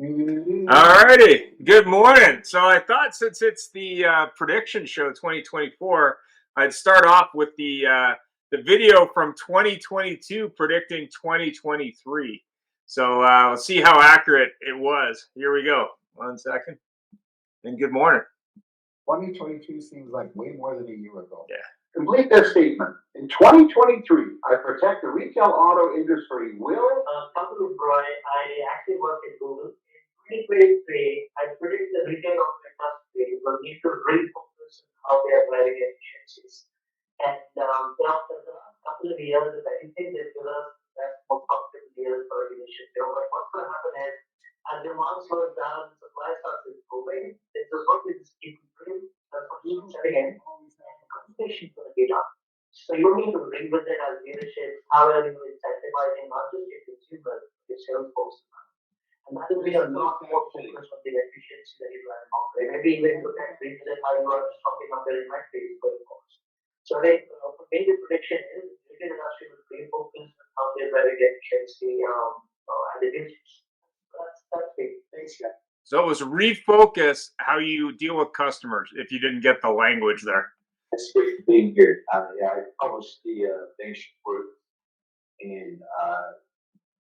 Alrighty, good morning. So I thought since it's the prediction show 2024, I'd start off with the video from 2022 predicting 2023. So let's see how accurate it was. Here we go. 1 second. And good morning. 2022 seems like way more than a year ago. Yeah. Complete their statement. In 2023, I protect the retail auto industry will. Couple of Roy, I actually work at Google. In 2023, I predict the retail auto industry will need to refocus on how they are driving efficiencies. And after the last couple of years, if anything, they've given us more comfortable years for leadership. But what's going to happen is, as demand slows down, supply starts improving, it's just what we just keep improving. That's what we're setting in. Competition for the data. So you need to revisit as leadership how are you incentivizing not just your consumers, but your sales folks. And that will be a lot more focus on the efficiency that you're trying to operate. Maybe even look at revisit how you are stopping up their inventory going forward. So I think for me the prediction is the retail industry will refocus on how they're driving efficiency and the business. That's big. Thanks, guys. So it was refocus how you deal with customers if you didn't get the language there. It's great being here. I published the Banks report and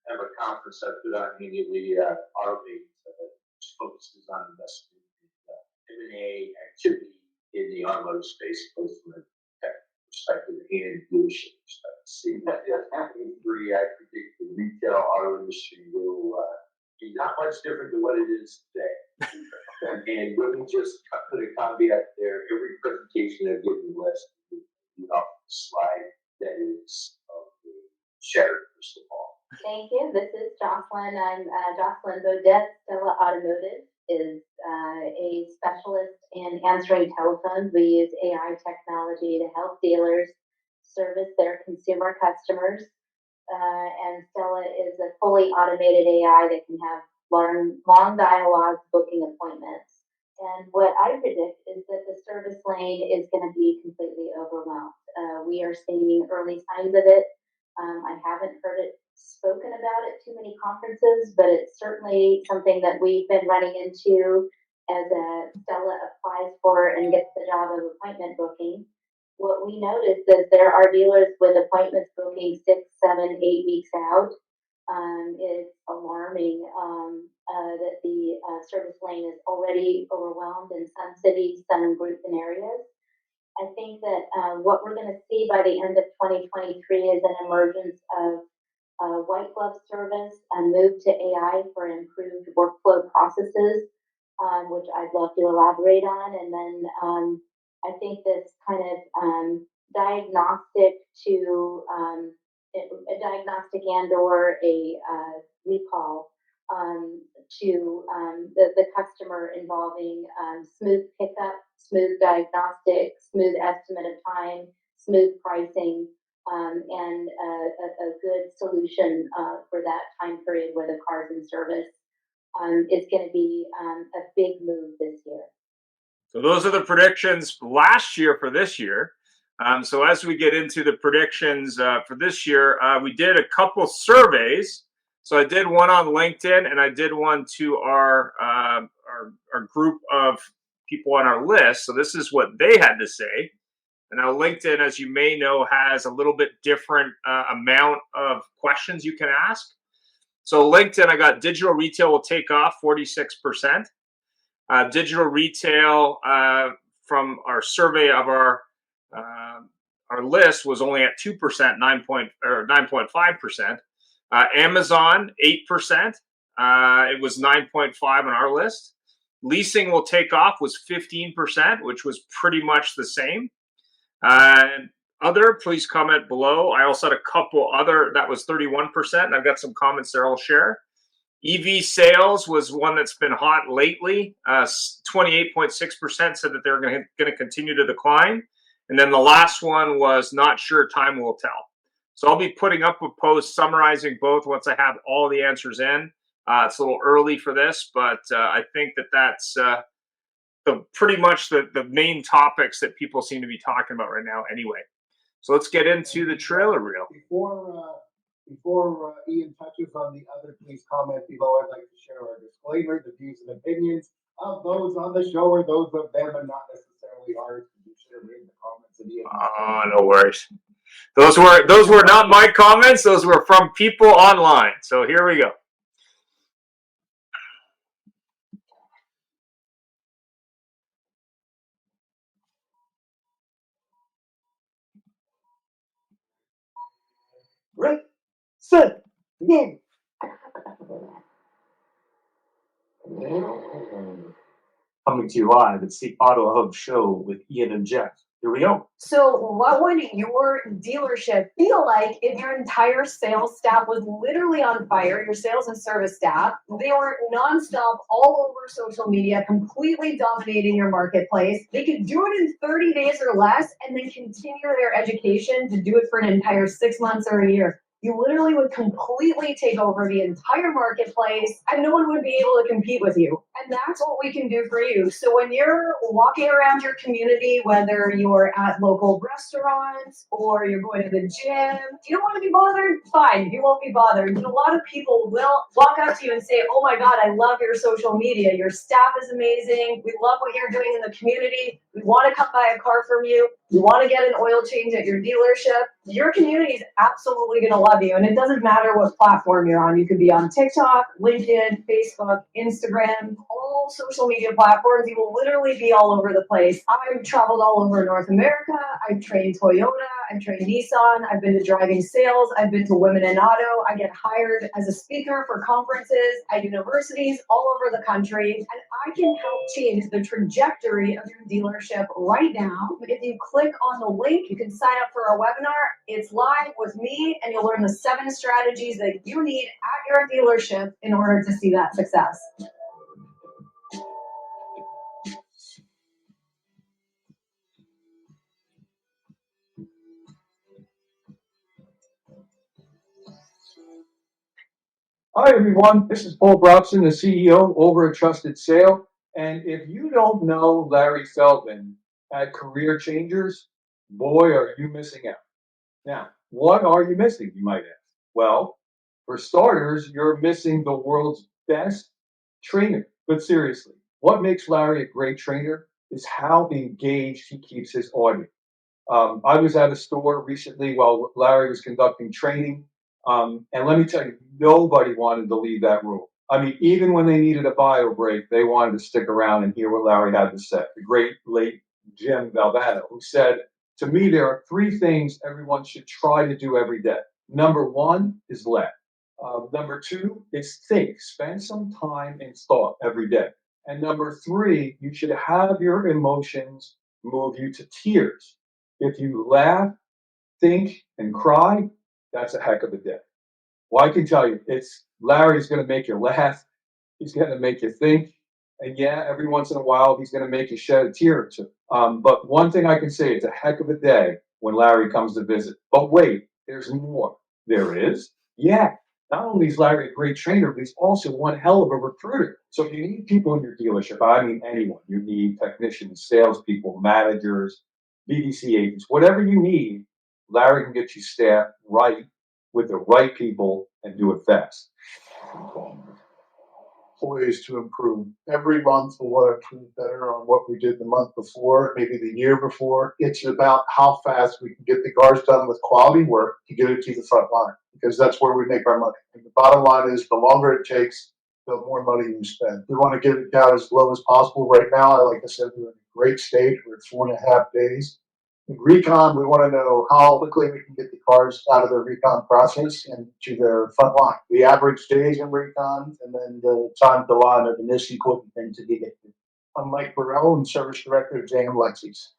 have a conference I put on annually, Automotive, which focuses on investment in M&A activity in the automotive space, both from a tech perspective and dealership perspective. See, happening three, I predict the retail auto industry will be not much different than what it is today. And let me just put a caveat there. Every presentation I've given the last off the slide that is of the shattered crystal ball. Thank you. This is Jocelyn. I'm Jocelyn Beaudet. Stella Automotive is a specialist in answering telephones. We use AI technology to help dealers service their consumer customers. And Stella is a fully automated AI that can have long dialogues, booking appointments. And what I predict is that the service lane is going to be completely overwhelmed. We are seeing early signs of it. I haven't heard it spoken about at too many conferences, but it's certainly something that we've been running into as Stella applies for and gets the job of appointment booking. What we noticed is there are dealers with appointments booking 6, 7, 8 weeks out. It's alarming that the service lane is already overwhelmed in some cities, some groups and areas. I think that what we're going to see by the end of 2023 is an emergence of white glove service, a move to AI for improved workflow processes, which I'd love to elaborate on. And then I think this kind of diagnostic to a diagnostic and or a recall to the customer involving smooth pickup, smooth diagnostic, smooth estimate of time, smooth pricing, and a good solution for that time period where the car's in service is going to be a big move this year. So those are the predictions last year for this year. So as we get into the predictions for this year, we did a couple surveys. So I did one on LinkedIn and I did one to our group of people on our list. So this is what they had to say. And now LinkedIn, as you may know, has a little bit different amount of questions you can ask. So LinkedIn, I got digital retail will take off 46%. Digital retail from our survey of our list was only at 2%, 9.5%. Amazon 8%. It was 9.5 on our list. Leasing will take off was 15%, which was pretty much the same. Other, please comment below. I also had a couple other that was 31%. And I've got some comments there I'll share. EV sales was one that's been hot lately. 28.6% said that they're going to continue to decline. And then the last one was not sure, time will tell. So I'll be putting up a post summarizing both once I have all the answers in. It's a little early for this, but I think that that's pretty much the main topics that people seem to be talking about right now anyway. So let's get into the trailer reel. Before Ian touches on the other, please comment below. I'd like to share our disclaimer. The views and opinions of those on the show are those of them and not necessarily ours. You share in the comments and Ian. Oh, no worries. Those were not my comments. Those were from people online. So here we go. Right, set, go. Coming to you live, it's the AutoHub show with Ian and Jeff. Here we go. So what would your dealership feel like if your entire sales staff was literally on fire, your sales and service staff? They were nonstop all over social media, completely dominating your marketplace. They could do it in 30 days or less and then continue their education to do it for an entire 6 months or a year. You literally would completely take over the entire marketplace and no one would be able to compete with you. And that's what we can do for you. So when you're walking around your community, whether you're at local restaurants or you're going to the gym, you don't want to be bothered? Fine, you won't be bothered. But a lot of people will walk up to you and say, oh my God, I love your social media. Your staff is amazing. We love what you're doing in the community. We want to come buy a car from you. We want to get an oil change at your dealership. Your community is absolutely going to love you. And it doesn't matter what platform you're on. You could be on TikTok, LinkedIn, Facebook, Instagram, all social media platforms. You will literally be all over the place. I've traveled all over North America. I've trained Toyota. I've trained Nissan. I've been to driving sales. I've been to Women in Auto. I get hired as a speaker for conferences at universities all over the country. And I can help change the trajectory of your dealership right now. If you click on the link, you can sign up for our webinar. It's live with me, and you'll learn the 7 strategies that you need at your dealership in order to see that success. Hi everyone, this is Paul Brobson, the CEO over at Trusted Sale. And if you don't know Larry Feldman at Career Changers, boy, are you missing out. Now, what are you missing, you might ask? Well, for starters, you're missing the world's best trainer. But seriously, what makes Larry a great trainer is how engaged he keeps his audience. I was at a store recently while Larry was conducting training. And let me tell you, nobody wanted to leave that room. I mean, even when they needed a bio break, they wanted to stick around and hear what Larry had to say. The great late Jim Valvano, who said, to me, there are 3 things everyone should try to do every day. Number 1 is laugh. Number 2 is think. Spend some time in thought every day. And number 3, you should have your emotions move you to tears. If you laugh, think, and cry, that's a heck of a day. Well, I can tell you, Larry's going to make you laugh. He's going to make you think. And yeah, every once in a while, he's going to make you shed a tear or two. But one thing I can say, it's a heck of a day when Larry comes to visit. But wait, there's more. There is? Yeah. Not only is Larry a great trainer, but he's also one hell of a recruiter. So if you need people in your dealership, I mean anyone, you need technicians, salespeople, managers, BDC agents, whatever you need, Larry can get you staffed right with the right people and do it fast. Ways to improve. Every month we want to improve better on what we did the month before, maybe the year before. It's about how fast we can get the cars done with quality work to get it to the front line, because that's where we make our money. And the bottom line is the longer it takes, the more money you spend. We want to get it down as low as possible. Right now, like I said, we're in a great stage. We're at 4.5 days. In recon, we want to know how quickly we can get the cars out of the recon process and to their front line. The average days in recon, and then the time to line are the most important thing to get it. I'm Mike Burrell, and Service Director of JM Lexus.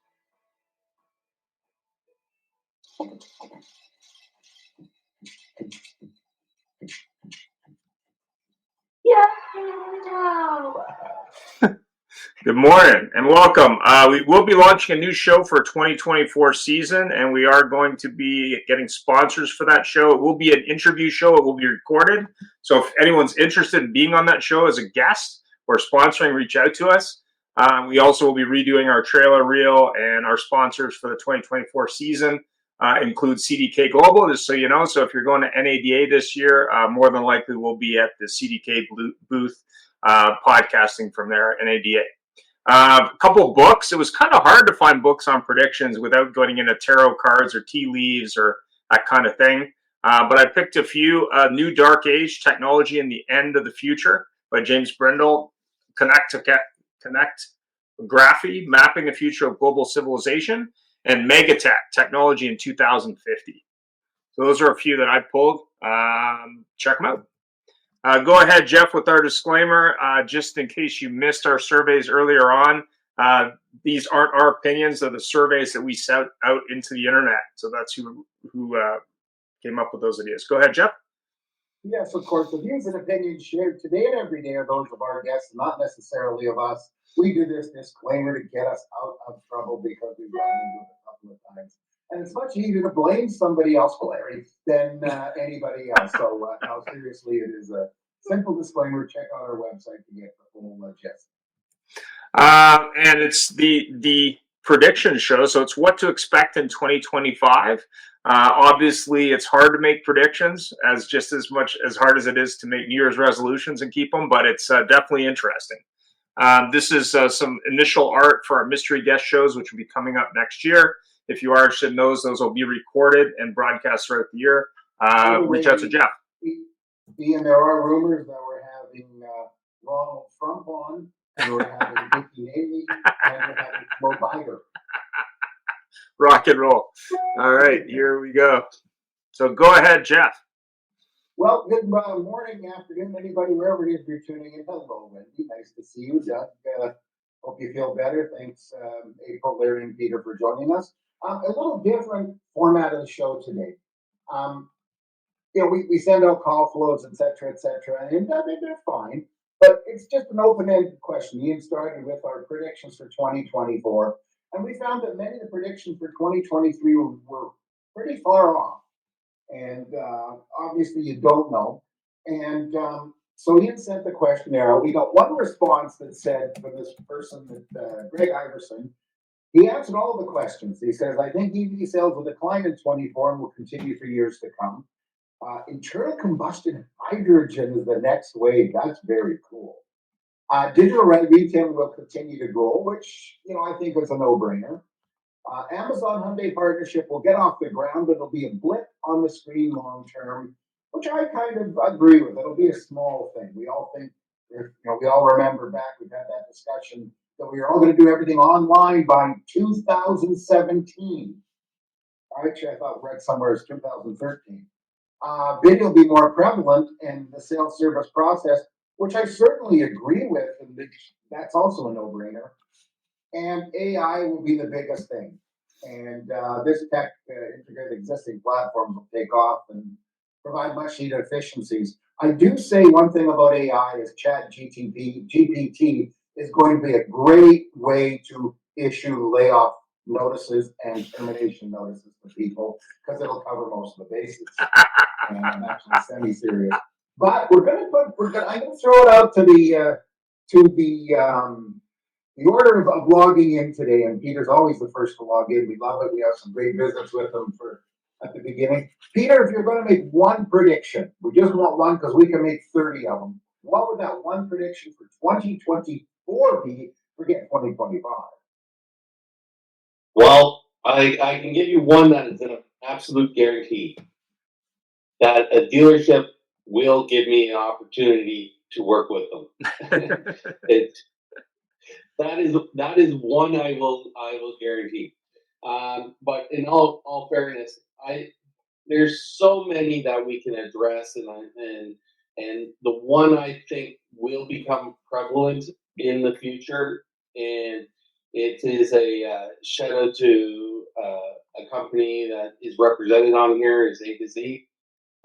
Yeah. Good morning and welcome. We will be launching a new show for 2024 season, and we are going to be getting sponsors for that show. It will be an interview show. It will be recorded. So if anyone's interested in being on that show as a guest or sponsoring, reach out to us. We also will be redoing our trailer reel and our sponsors for the 2024 season. includes CDK Global, just so you know. So if you're going to NADA this year, more than likely we'll be at the CDK booth podcasting from there, NADA. A couple of books. It was kind of hard to find books on predictions without going into tarot cards or tea leaves or that kind of thing. But I picked a few. New Dark Age, Technology and the End of the Future by James Brindle. Connect Graphy, Mapping the Future of Global Civilization. And Megatech, Technology in 2050. So those are a few that I pulled. Check them out. Go ahead, Jeff, with our disclaimer. Just in case you missed our surveys earlier on, these aren't our opinions of the surveys that we sent out into the internet. So that's who came up with those ideas. Go ahead, Jeff. Yes, of course. The views and opinions shared today and every day are those of our guests, not necessarily of us. We do this disclaimer to get us out of trouble because we've run into it a couple of times. And it's much easier to blame somebody else, Larry, than anybody else. So, no, seriously, it is a simple disclaimer. Check out our website to get the full gist. And it's the prediction show, so it's what to expect in 2025. Obviously, it's hard to make predictions, as just as much as hard as it is to make New Year's resolutions and keep them, but it's definitely interesting. This is some initial art for our mystery guest shows, which will be coming up next year. If you are interested in those will be recorded and broadcast throughout the year. Reach out to Jeff. Ian, there are rumors that we're having Ronald Trump on, and we're having Nikki Haley, and we're having Joe Biden. Rock and roll. All right, here we go. So go ahead, Jeff. Well, good morning, afternoon, anybody, wherever it is you're tuning in. Hello, Wendy. Nice to see you. Doug, hope you feel better. Thanks, April, Larry, and Peter for joining us. A little different format of the show today. We send out call flows, et cetera, and they're fine. But it's just an open-ended question. Ian started with our predictions for 2024, and we found that many of the predictions for 2023 were pretty far off. And obviously you don't know. And so Ian sent the questionnaire. We got one response that said, from this person, that Greg Iverson, he answered all the questions. He says, I think EV sales will decline in 24 and will continue for years to come. Internal combustion hydrogen is the next wave. That's very cool. Digital retail will continue to grow, which, I think is a no-brainer. Amazon Hyundai partnership will get off the ground, but it'll be a blip on the screen long term, which I kind of agree with. It'll be a small thing. We all think, we all remember back, we've had that discussion that we are all going to do everything online by 2017. Actually, I thought read somewhere it's 2013. Video will be more prevalent in the sales service process, which I certainly agree with, and that's also a no-brainer. And AI will be the biggest thing. And this tech integrated existing platforms will take off and provide much needed efficiencies. I do say one thing about AI is GPT is going to be a great way to issue layoff notices and termination notices to people because it'll cover most of the bases. And I'm actually semi-serious. But I'm going to throw it out to the order of logging in today, and Peter's always the first to log in. We love it. We have some great visits with him at the beginning. Peter, if you're going to make one prediction, we just want one because we can make 30 of them. What would that one prediction for 2024 be? Forget 2025. Well, I can give you one that is an absolute guarantee. That a dealership will give me an opportunity to work with them. That is one I will guarantee. But in all fairness, there's so many that we can address, and the one I think will become prevalent in the future, and it is a shout out to a company that is represented on here is A to Z.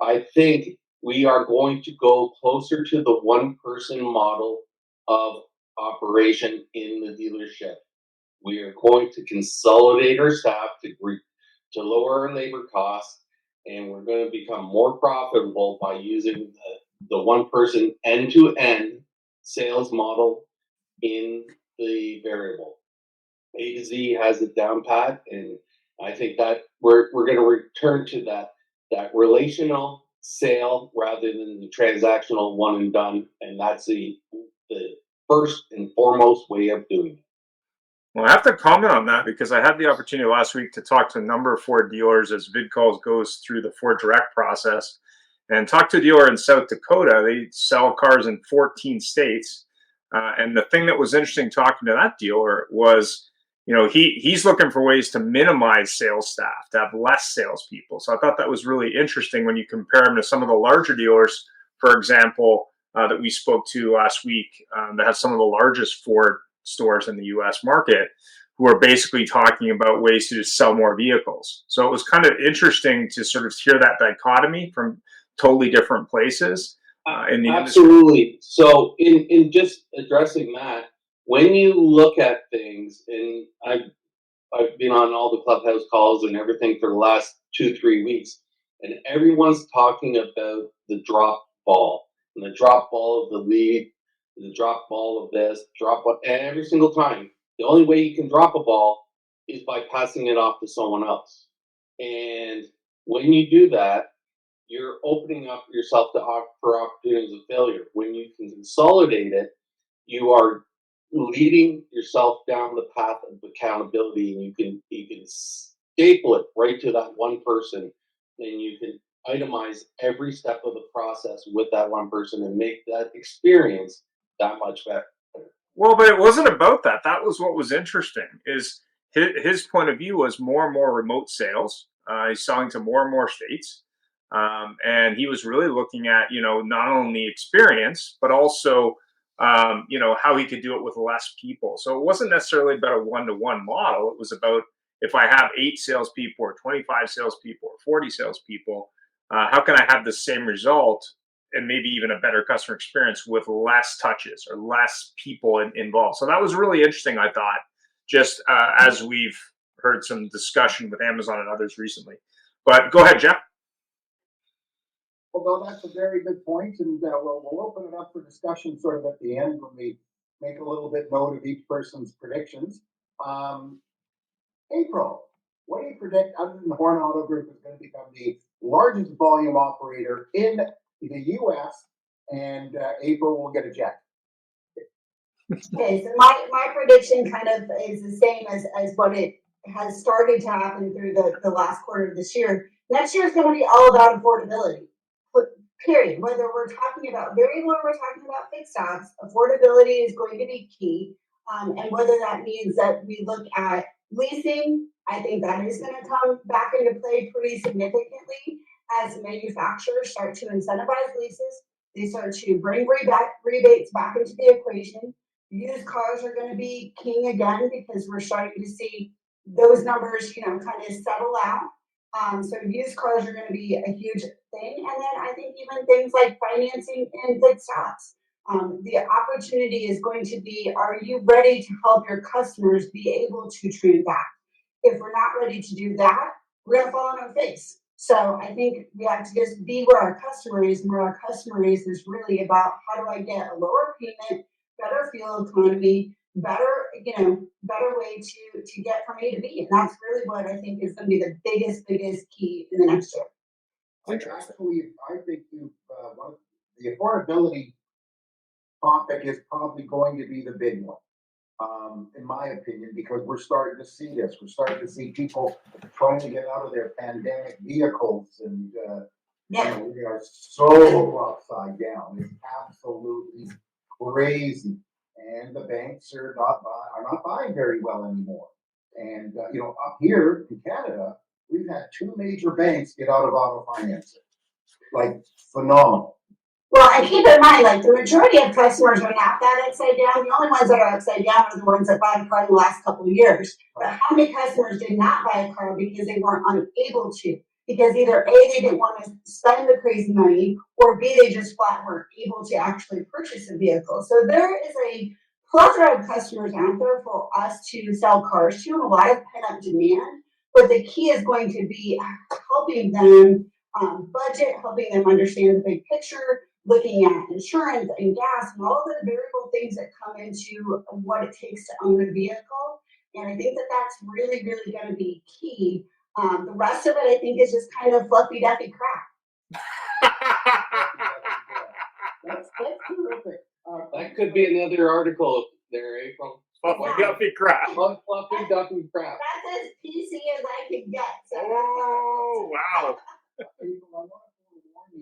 I think we are going to go closer to the one-person model of operation in the dealership. We are going to consolidate our staff to lower our labor costs, and we're going to become more profitable by using the one-person end-to-end sales model in the variable. A to Z has it down pat, and I think that we're going to return to that relational sale rather than the transactional one and done, and that's the first and foremost way of doing it. Well, I have to comment on that because I had the opportunity last week to talk to a number of Ford dealers as VidCalls goes through the Ford Direct process, and talk to a dealer in South Dakota. They sell cars in 14 states. And the thing that was interesting talking to that dealer was, he's looking for ways to minimize sales staff, to have less salespeople. So I thought that was really interesting when you compare him to some of the larger dealers, for example, that we spoke to last week, that have some of the largest Ford stores in the US market, who are basically talking about ways to just sell more vehicles. So it was kind of interesting to sort of hear that dichotomy from totally different places in the Absolutely. industry. So in just addressing that, when you look at things, and I've been on all the Clubhouse calls and everything for the last 2-3 weeks, and everyone's talking about the drop ball and the drop ball of the lead, the drop ball of this, drop ball, and every single time, the only way you can drop a ball is by passing it off to someone else. And when you do that, you're opening up yourself for opportunities of failure. When you can consolidate it, you are leading yourself down the path of accountability, and you can staple it right to that one person, and you can itemize every step of the process with that one person and make that experience that much better. Well, but it wasn't about that. That was what was interesting. Is his point of view was more and more remote sales. He's selling to more and more states, and he was really looking at not only experience but also how he could do it with less people. So it wasn't necessarily about a one-to-one model. It was about, if I have 8 salespeople or 25 salespeople or 40 salespeople, how can I have the same result and maybe even a better customer experience with less touches or less people involved? So that was really interesting, I thought, just as we've heard some discussion with Amazon and others recently. But go ahead, Jeff. Although that's a very good point, and we'll open it up for discussion sort of at the end when we make a little bit note of each person's predictions. April, what do you predict, other than the Horn Auto Group is going to become the largest volume operator in the U.S., and April will get a jet? Okay, so my prediction kind of is the same as what it has started to happen through the last quarter of this year. Next year is going to be all about affordability, period. Whether we're talking about variable or we're talking about fixed ops, affordability is going to be key. And whether that means that we look at leasing, I think that is going to come back into play pretty significantly as manufacturers start to incentivize leases. They start to bring rebates back into the equation. Used cars are going to be king again because we're starting to see those numbers, kind of settle out. So used cars are going to be a huge thing. And then I think even things like financing and fixed ops. The opportunity is going to be, are you ready to help your customers be able to transact? If we're not ready to do that, we're going to fall on our face. So I think we have to just be where our customer is, and where our customer is really about, how do I get a lower payment, better fuel economy, better way to get from A to B. And that's really what I think is going to be the biggest key in the next year. Actually, I think the affordability topic is probably going to be the big one, in my opinion, because we're starting to see this. We're starting to see people trying to get out of their pandemic vehicles, and we are so upside down. It's absolutely crazy, and the banks are not buying very well anymore. And up here in Canada, we've had 2 major banks get out of auto financing, like phenomenal. Well, and keep in mind, like, the majority of customers are not that upside down. The only ones that are upside down are the ones that bought a car in the last couple of years. But how many customers did not buy a car because they weren't unable to? Because either A, they didn't want to spend the crazy money, or B, they just flat weren't able to actually purchase a vehicle. So there is a plethora of customers out there for us to sell cars to, and a lot of pent-up demand. But the key is going to be helping them budget, helping them understand the big picture, looking at insurance and gas and all the variable things that come into what it takes to own a vehicle. And I think that that's really, really going to be key The rest of it, I think, is just kind of fluffy duffy crap. That's terrific. That could be another article there, April. Fluffy Duffy crap. Fluffy duffy crap. That's as PC as I can get. So Oh, wow. People, I want to warn you,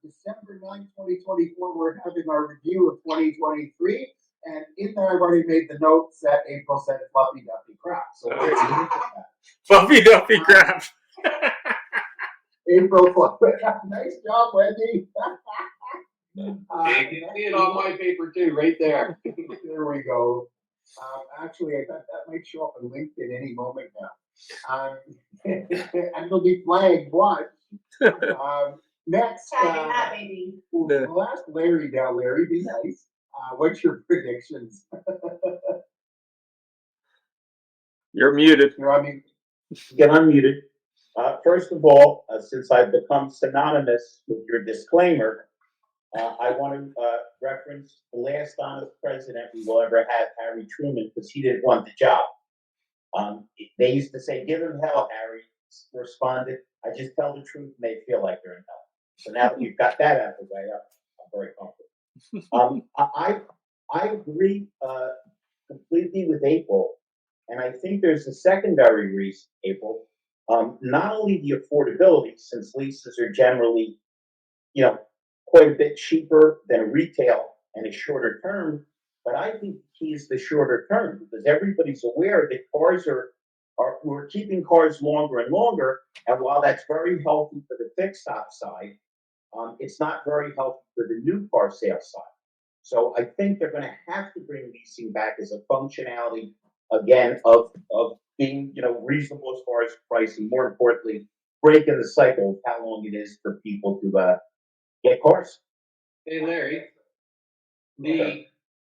December 9th, 2024, we're having our review of 2023. And in there, I've already made the notes that April said fluffy duffy crap. So we're going to look at that. Fluffy Duffy crap. April fluffy. Nice job, Wendy. You can see it on my paper too, right there. There we go. Actually, I bet that might show up on LinkedIn any moment now. And it'll be flagged. Watch. Next, tagging that baby. we'll ask Larry now. Larry, be nice. What's your predictions? You're muted. You're on mute. Get unmuted. First of all, since I've become synonymous with your disclaimer, I want to reference the last honest president we will ever have, Harry Truman, because he didn't want the job. They used to say, "Give him hell," Harry responded. "I just tell the truth and they feel like they're in hell." So now that we've got that out of the way, I'm very comfortable. I agree completely with April, and I think there's a secondary reason, April. Not only the affordability, since leases are generally, quite a bit cheaper than retail and a shorter term, but I think the key is the shorter term because everybody's aware that cars we're keeping cars longer and longer, and while that's very healthy for the fixed op side, it's not very healthy for the new car sales side. So I think they're going to have to bring leasing back as a functionality again of being reasonable as far as pricing. More importantly, breaking the cycle of how long it is for people to get cars. Hey Larry,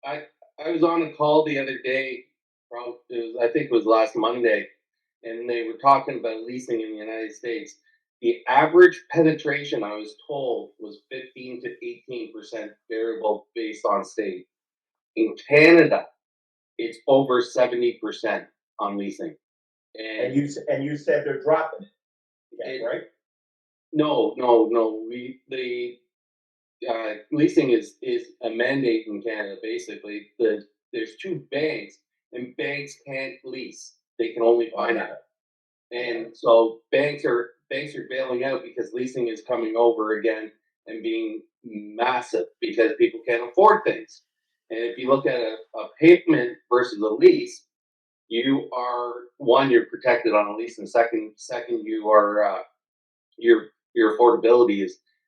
I was on a call the other day. I think it was last Monday, and they were talking about leasing in the United States. The average penetration, I was told, was 15 to 18% variable based on state. In Canada, it's over 70% on leasing. And you said they're dropping it, right? No. Leasing is a mandate in Canada. Basically, there's two banks, and banks can't lease; they can only finance. And so banks are bailing out because leasing is coming over again and being massive because people can't afford things. And if you look at a payment versus a lease, you're protected on a lease, and second, you are your affordability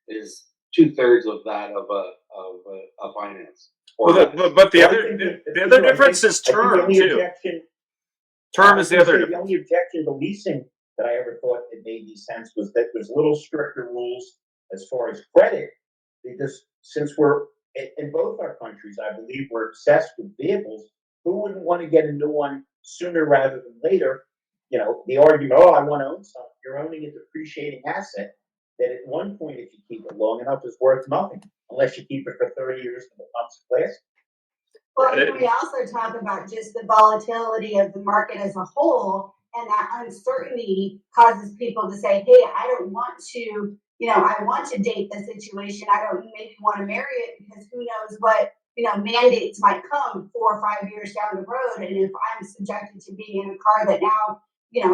is 2/3 of that of a finance. But the other difference is term too. Term is the other difference. The only objection to leasing that I ever thought it made any sense was that there's little stricter rules as far as credit, because since we're in both our countries, I believe we're obsessed with vehicles. Who wouldn't want to get a new one sooner rather than later? The argument, I want to own something. You're owning a depreciating asset that at one point, if you keep it long enough, is worth nothing unless you keep it for 30 years and it becomes plastic. Well, can we also talk about just the volatility of the market as a whole, and that uncertainty causes people to say, "Hey, I don't want to, I want to date the situation. I don't maybe want to marry it because who knows what, mandates might come 4 or 5 years down the road. And if I'm subjected to being in a car that now,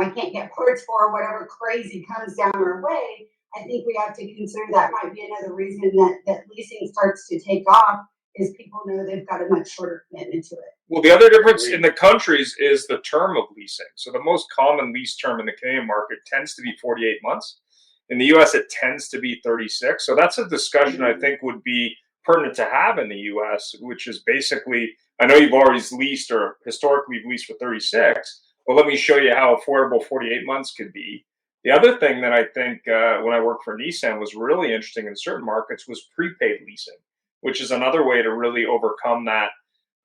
I can't get parts for, whatever crazy comes down our way, I think we have to consider that might be another reason that leasing starts to take off, is people know they've got a much shorter commitment to it. Well, the other difference in the countries is the term of leasing. So the most common lease term in the Canadian market tends to be 48 months. In the US, it tends to be 36. So that's a discussion I think would be pertinent to have in the US, which is basically, I know you've always leased or historically leased for 36, but let me show you how affordable 48 months could be. The other thing that I think when I worked for Nissan was really interesting in certain markets was prepaid leasing, which is another way to really overcome that,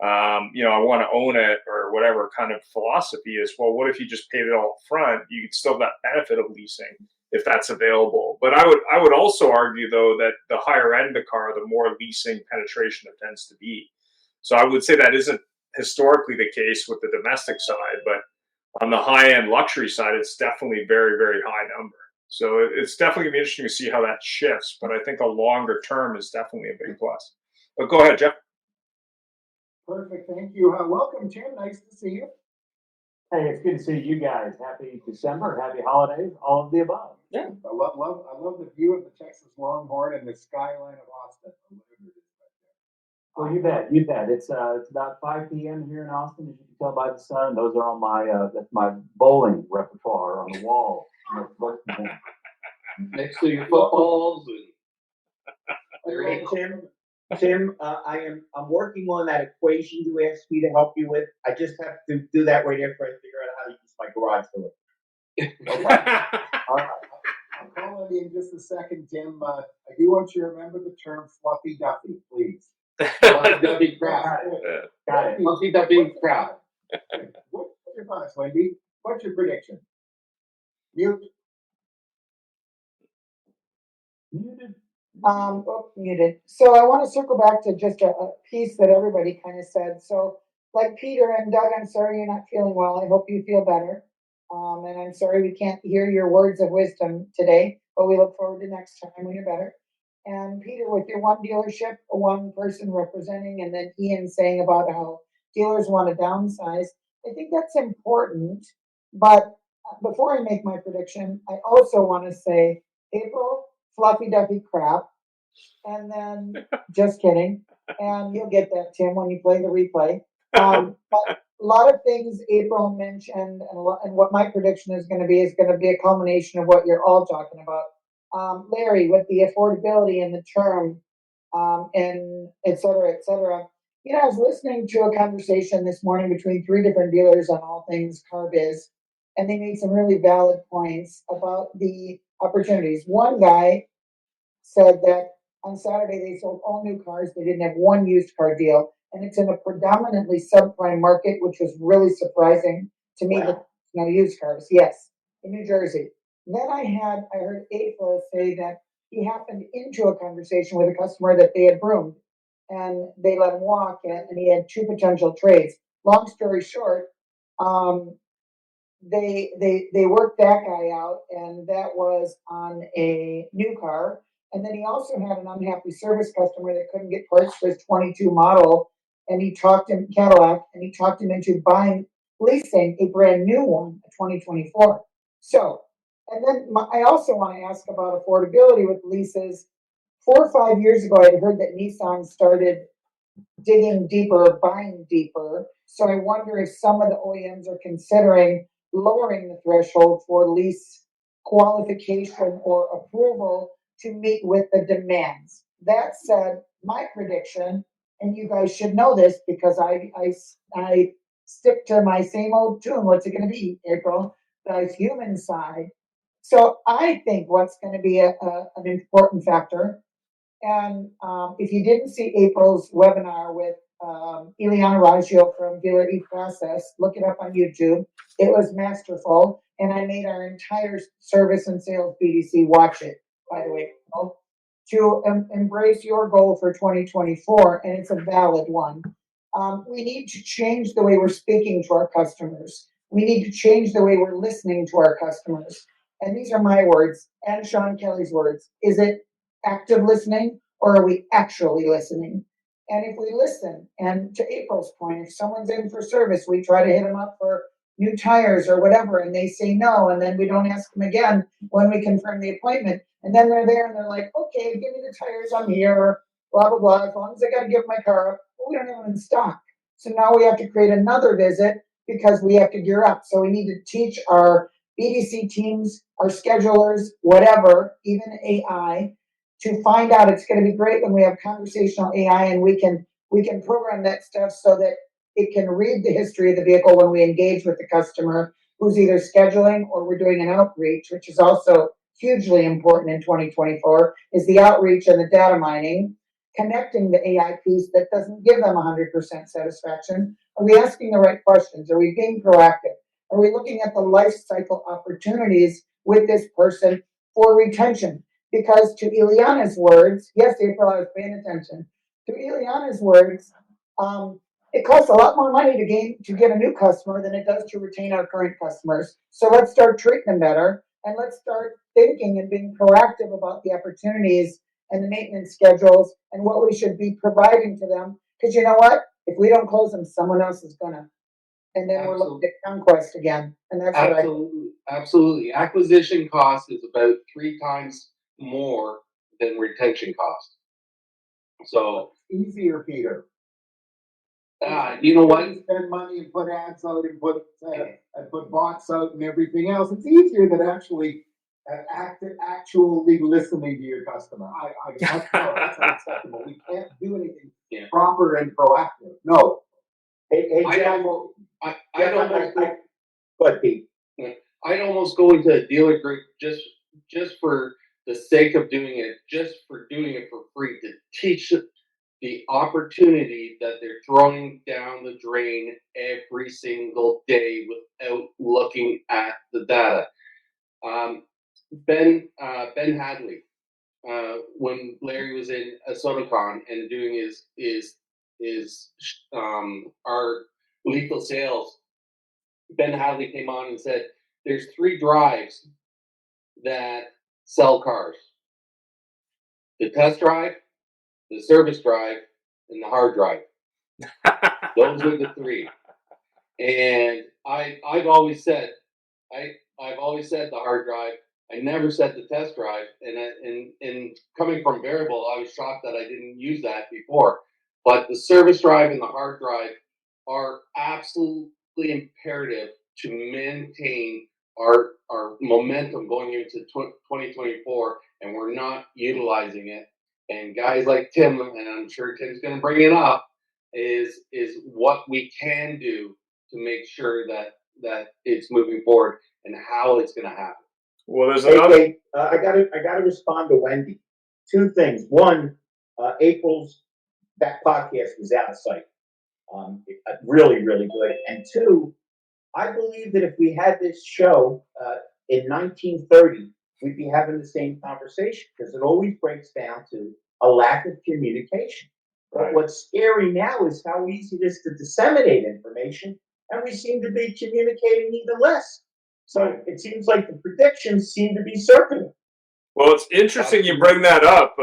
I want to own it or whatever kind of philosophy is. Well, what if you just paid it all up front? You could still have that benefit of leasing if that's available. But I would also argue, though, that the higher end of the car, the more leasing penetration it tends to be. So I would say that isn't historically the case with the domestic side, but On the high-end luxury side, it's definitely very, very high number. So it's definitely gonna be interesting to see how that shifts. But I think a longer term is definitely a big plus. But go ahead, Jeff. Perfect, thank you. Welcome, Tim, nice to see you. Hey, it's good to see you guys. Happy December, happy holidays, all of the above. I love the view of the Texas Longhorn and the skyline of Austin. Well, you bet, you bet. It's about 5 p.m. here in Austin, as you can tell by the sun. Those are on my that's my bowling repertoire on the wall. Next to your footballs Tim, I'm working on that equation you asked me to help you with. I just have to do that right after I figure out how to use my garage door. All right. I'll call on you in just a second, Tim. I do want you to remember the term fluffy duffy, please. Fluffy Duffy crap. Got it. Fluffy Duffy crap. What's your thoughts, Wendy? What's your prediction? Mute. Muted. Muted. So I want to circle back to just a piece that everybody kind of said. So, like Peter and Doug, I'm sorry you're not feeling well. I hope you feel better. And I'm sorry we can't hear your words of wisdom today, but we look forward to next time when you're better. And Peter, with your one dealership, one person representing, and then Ian saying about how dealers want to downsize, I think that's important. But before I make my prediction, I also want to say, April, fluffy duffy crap. And then, just kidding. And you'll get that, Tim, when you play the replay. But a lot of things April mentioned, and what my prediction is going to be a culmination of what you're all talking about. Larry, with the affordability and the term, and et cetera, et cetera. You know, I was listening to a conversation this morning between 3 different dealers on all things car biz, and they made some really valid points about the opportunities. One guy said that on Saturday they sold all new cars. They didn't have one used car deal. And it's in a predominantly subprime market, which was really surprising to me. Wow. That used cars, yes, in New Jersey. Then I heard April say that he happened into a conversation with a customer that they had groomed, and they let him walk, and he had 2 potential trades. Long story short, they worked that guy out, and that was on a new car. And then he also had an unhappy service customer that couldn't get parts for his 22 model, and he talked him Cadillac, and he talked him into leasing a brand new one, a 2024. So, and then I also want to ask about affordability with leases. 4 or 5 years ago, I had heard that Nissan started digging deeper, buying deeper. So I wonder if some of the OEMs are considering lowering the threshold for lease qualification or approval to meet with the demands. That said, my prediction, and you guys should know this because I stick to my same old tune. What's it going to be, April? The human side. So I think what's going to be an important factor, and if you didn't see April's webinar with Ileana Raggio from Dealer eProcess, look it up on YouTube. It was masterful, and I made our entire service and sales BDC watch it, by the way, to embrace your goal for 2024, and it's a valid one. We need to change the way we're speaking to our customers. We need to change the way we're listening to our customers. And these are my words and Sean Kelly's words. Is it active listening, or are we actually listening? And if we listen, and to April's point, if someone's in for service, we try to hit them up for new tires or whatever, and they say no, and then we don't ask them again when we confirm the appointment. And then they're there and they're like, okay, give me the tires, I'm here, blah, blah, blah. As long as I got to give my car up, well, we don't have them in stock. So now we have to create another visit because we have to gear up. So we need to teach our BDC teams, our schedulers, whatever, even AI, to find out. It's going to be great when we have conversational AI and we can program that stuff so that it can read the history of the vehicle when we engage with the customer who's either scheduling or we're doing an outreach, which is also hugely important in 2024, is the outreach and the data mining, connecting the AI piece that doesn't give them 100% satisfaction. Are we asking the right questions? Are we being proactive? Are we looking at the life cycle opportunities with this person for retention? Because to Ileana's words, yes, April, I was paying attention. To Ileana's words, it costs a lot more money to get a new customer than it does to retain our current customers. So let's start treating them better, and let's start thinking and being proactive about the opportunities and the maintenance schedules and what we should be providing to them. Because you know what? If we don't close them, someone else is gonna. And then we're looking at conquest again, and that's what I. Absolutely. Acquisition cost is about 3 times more than retention cost. So, Easier, Peter. you know what? Spend money and put ads out and put bots out and everything else. It's easier than actually actually listening to your customer. That's unacceptable. We can't do anything proper and proactive. No. Hey, Jeff. But Pete. I'd almost go into a dealer group just for the sake of doing it, just for doing it for free, to teach the opportunity that they're throwing down the drain every single day without looking at the data. Ben Hadley, when Larry was in Sotocon and doing his our lethal sales, Ben Hadley came on and said, "There's 3 drives that sell cars: the test drive, the service drive, and the hard drive. Those are the 3." And I've always said the hard drive. I never said the test drive. And coming from Variable, I was shocked that I didn't use that before. But the service drive and the hard drive are absolutely imperative to maintain our momentum going into 2024, and we're not utilizing it. And guys like Tim, and I'm sure Tim's going to bring it up, is what we can do to make sure that it's moving forward and how it's going to happen. Well, there's another. I gotta respond to Wendy. 2 things. One, April's that podcast was out of sight. Really, really good. And 2, I believe that if we had this show in 1930, we'd be having the same conversation, because it always breaks down to a lack of communication. But what's scary now is how easy it is to disseminate information, and we seem to be communicating even less. So it seems like the predictions seem to be circling. Well, it's interesting you bring that up.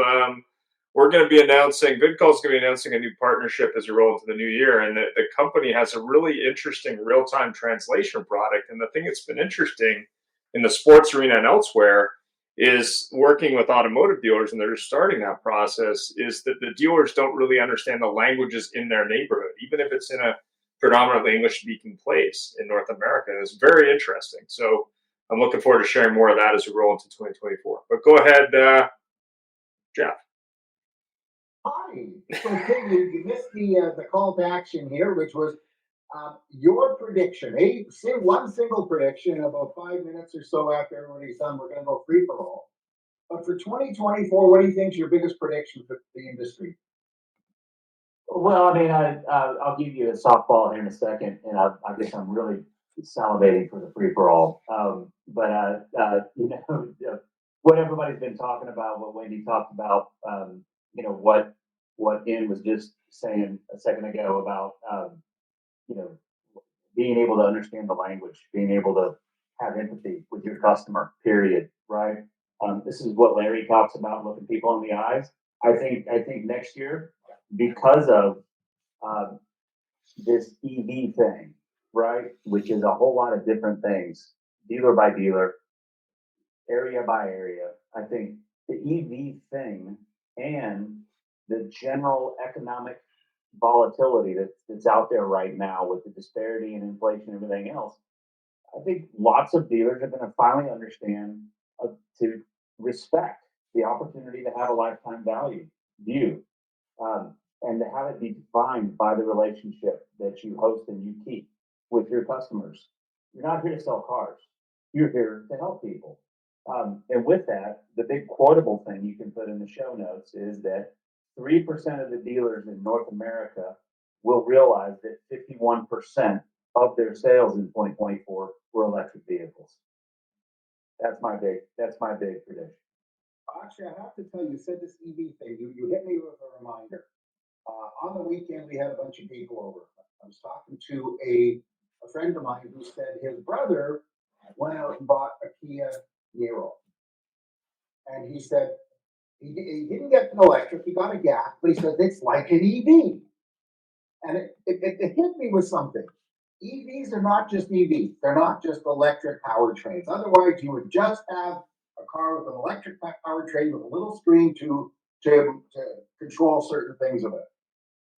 We're going to be announcing, Good Call's going to be announcing a new partnership as we roll into the new year, and the company has a really interesting real-time translation product. And the thing that's been interesting in the sports arena and elsewhere is working with automotive dealers, and they're just starting that process, is that the dealers don't really understand the languages in their neighborhood, even if it's in a predominantly English-speaking place in North America. It's very interesting. So I'm looking forward to sharing more of that as we roll into 2024. But go ahead, Jeff. Hi. So Tim, you missed the call to action here, which was your prediction. Say one single prediction about 5 minutes or so after everybody's done. We're going to go free for all. But for 2024, what do you think is your biggest prediction for the industry? Well, I mean, I'll give you a softball here in a second, and I guess I'm really salivating for the free for all. But you know, what everybody's been talking about, what Wendy talked about, you know, what Ian was just saying a second ago about, you know, being able to understand the language, being able to have empathy with your customer, period, right? This is what Larry talks about, looking people in the eyes. I think next year, because of this EV thing, right, which is a whole lot of different things, dealer by dealer, area by area, I think the EV thing and the general economic volatility that's out there right now with the disparity in inflation and everything else, I think lots of dealers are going to finally understand to respect the opportunity to have a lifetime value view, and to have it be defined by the relationship that you host and you keep with your customers. You're not here to sell cars. You're here to help people. And with that, the big quotable thing you can put in the show notes is that 3% of the dealers in North America will realize that 51% of their sales in 2024 were electric vehicles. That's my big prediction. Actually, I have to tell you, you said this EV thing. You hit me with a reminder. On the weekend, we had a bunch of people over. I was talking to a friend of mine who said his brother went out and bought a Kia Niro. And he said he didn't get an electric, he got a gas, but he said it's like an EV. And it hit me with something. EVs are not just EVs, they're not just electric powertrains. Otherwise, you would just have a car with an electric powertrain with a little screen to control certain things of it.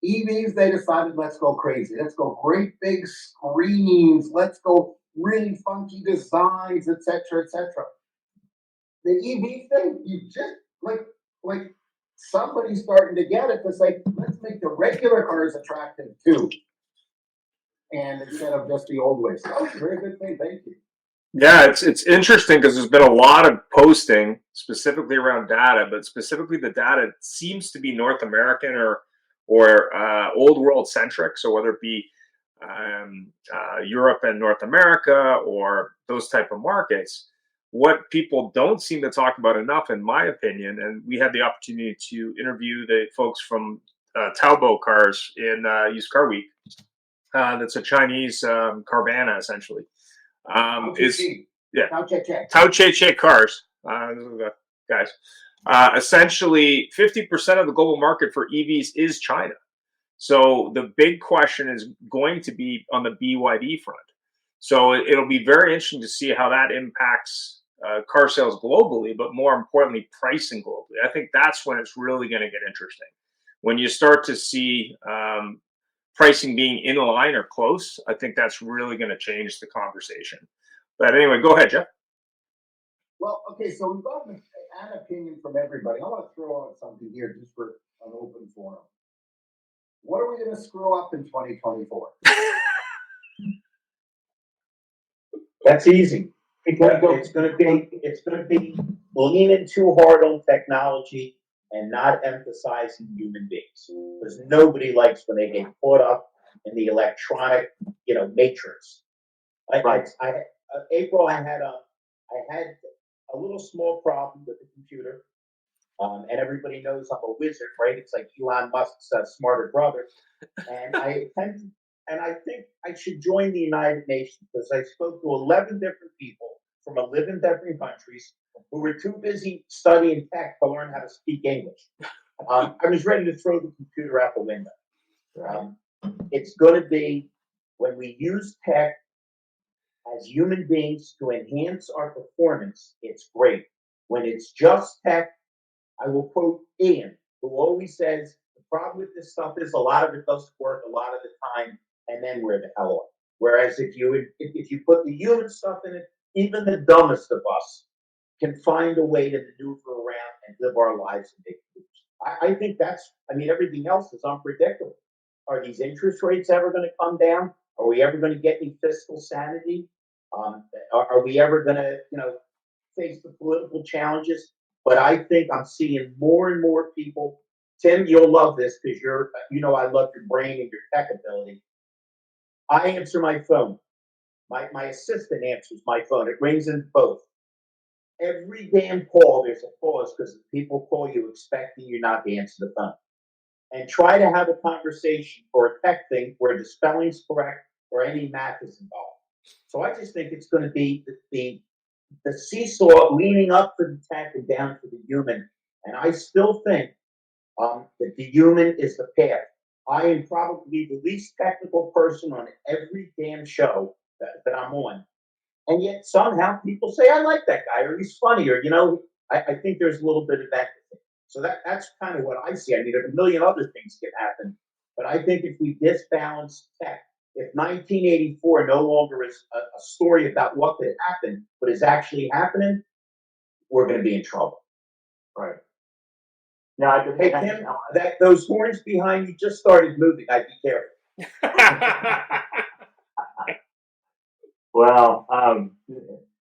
EVs, they decided, let's go crazy. Let's go great big screens. Let's go really funky designs, etc., etc. The EV thing, you just like somebody's starting to get it to say, let's make the regular cars attractive too. And instead of just the old way. So that was a very good thing. Thank you. Yeah, it's interesting because there's been a lot of posting specifically around data, but specifically the data seems to be North American or old world centric. So whether it be Europe and North America or those type of markets, what people don't seem to talk about enough, in my opinion, and we had the opportunity to interview the folks from Talbot Cars in Used Car Week. That's a Chinese Carvana, essentially. Is yeah, Tao Che Che Cars, the guys. Essentially, 50% of the global market for EVs is China. So the big question is going to be on the BYD front. So it'll be very interesting to see how that impacts car sales globally, but more importantly, pricing globally. I think that's when it's really going to get interesting. When you start to see pricing being in line or close, I think that's really going to change the conversation. But anyway, go ahead, Jeff. Well, okay, so we've got an opinion from everybody. I want to throw out something here just for an open forum. What are we going to screw up in 2024? That's easy. It's going to be leaning too hard on technology and not emphasizing human beings. Because nobody likes when they get caught up in the electronic, matrix. April, I had a little small problem with the computer, and everybody knows I'm a wizard, right? It's like Elon Musk's smarter brother, and I think I should join the United Nations because I spoke to 11 different people from 11 different countries who were too busy studying tech to learn how to speak English. I was ready to throw the computer out the window. It's going to be when we use tech as human beings to enhance our performance, it's great. When it's just tech, I will quote Ian, who always says, the problem with this stuff is a lot of it doesn't work a lot of the time, and then we're the hell off. Whereas if you put the human stuff in it, even the dumbest of us can find a way to maneuver around and live our lives and make moves. I think everything else is unpredictable. Are these interest rates ever going to come down? Are we ever going to get any fiscal sanity? Are we ever going to, face the political challenges? But I think I'm seeing more and more people. Tim, you'll love this because I love your brain and your tech ability. I answer my phone. My assistant answers my phone. It rings in both. Every damn call, there's a pause because people call you expecting you not to answer the phone. And try to have a conversation or a tech thing where the spelling's correct or any math is involved. So I just think it's going to be the seesaw leaning up for the tech and down for the human. And I still think that the human is the path. I am probably the least technical person on every damn show that I'm on. And yet somehow people say, I like that guy, or he's funny, or, I think there's a little bit of that. So that's kind of what I see. I mean, a million other things can happen. But I think if we disbalance tech, if 1984 no longer is a story about what could happen, but is actually happening, we're going to be in trouble. Right. Yeah, hey, Tim, those horns behind you just started moving. I'd be careful. Well,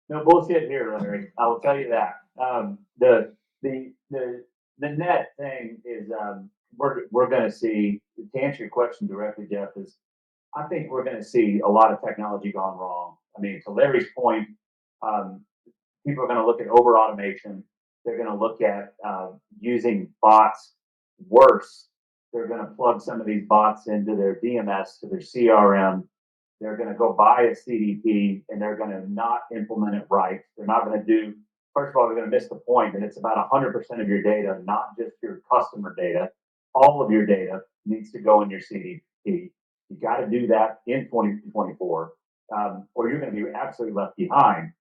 no bullshit here, Larry. I will tell you that. The net thing is we're going to see. To answer your question directly, Jeff, is I think we're going to see a lot of technology gone wrong. I mean, to Larry's point, people are going to look at over automation. They're going to look at using bots worse They're going to plug some of these bots into their DMS, to their CRM. They're going to go buy a CDP and they're going to not implement it right. They're not going to do, first of all, they're going to miss the point that it's about 100% of your data, not just your customer data. All of your data needs to go in your CDP. You got to do that in 2024, or you're going to be absolutely left behind.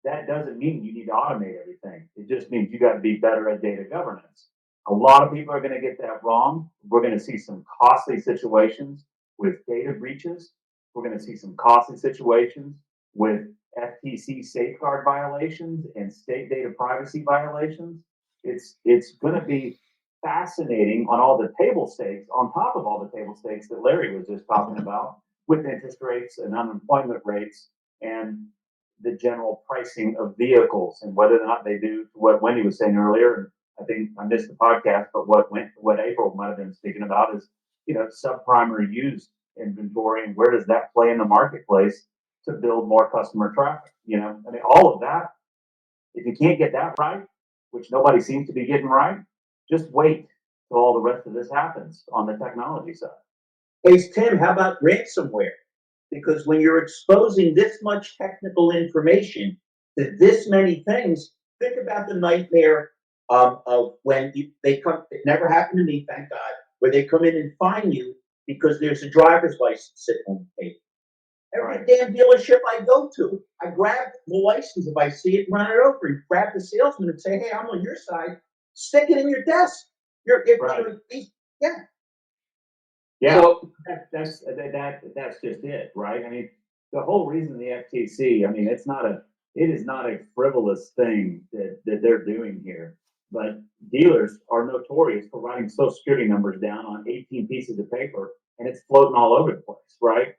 That doesn't mean you need to automate everything. It just means you got to be better at data governance. A lot of people are going to get that wrong. We're going to see some costly situations with data breaches. We're going to see some costly situations with FTC safeguard violations and state data privacy violations. It's going to be fascinating on all the table stakes, on top of all the table stakes that Larry was just talking about, with interest rates and unemployment rates and the general pricing of vehicles and whether or not they do what Wendy was saying earlier. And I think I missed the podcast, but what April might have been speaking about is, subprime or used inventory, and where does that play in the marketplace to build more customer traffic? All of that, if you can't get that right, which nobody seems to be getting right, just wait till all the rest of this happens on the technology side. Hey, Tim, how about ransomware? Because when you're exposing this much technical information to this many things, think about the nightmare of when they come. It never happened to me, thank God, where they come in and fine you because there's a driver's license sitting on the table. Every damn dealership I go to, I grab the license if I see it, run it over, and grab the salesman and say, "Hey, I'm on your side." Stick it in your desk. Yeah, so, that's just it, right? I mean, the whole reason the FTC, it is not a frivolous thing that they're doing here. But dealers are notorious for writing Social Security numbers down on 18 pieces of paper, and it's floating all over the place, right?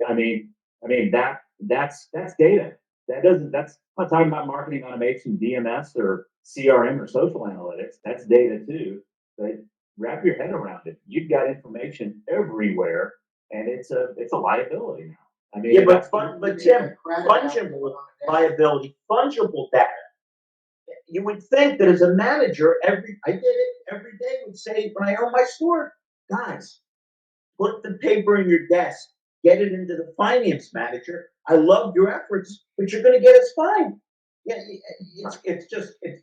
That's data. That's I'm not talking about marketing automation, DMS, or CRM, or social analytics. That's data too. But wrap your head around it. You've got information everywhere, and it's a liability now. But Tim, fungible liability, fungible data. You would think that as a manager, I did it every day, would say when I own my store, guys, put the paper in your desk, get it into the finance manager. I love your efforts, but you're going to get us fined. Yeah,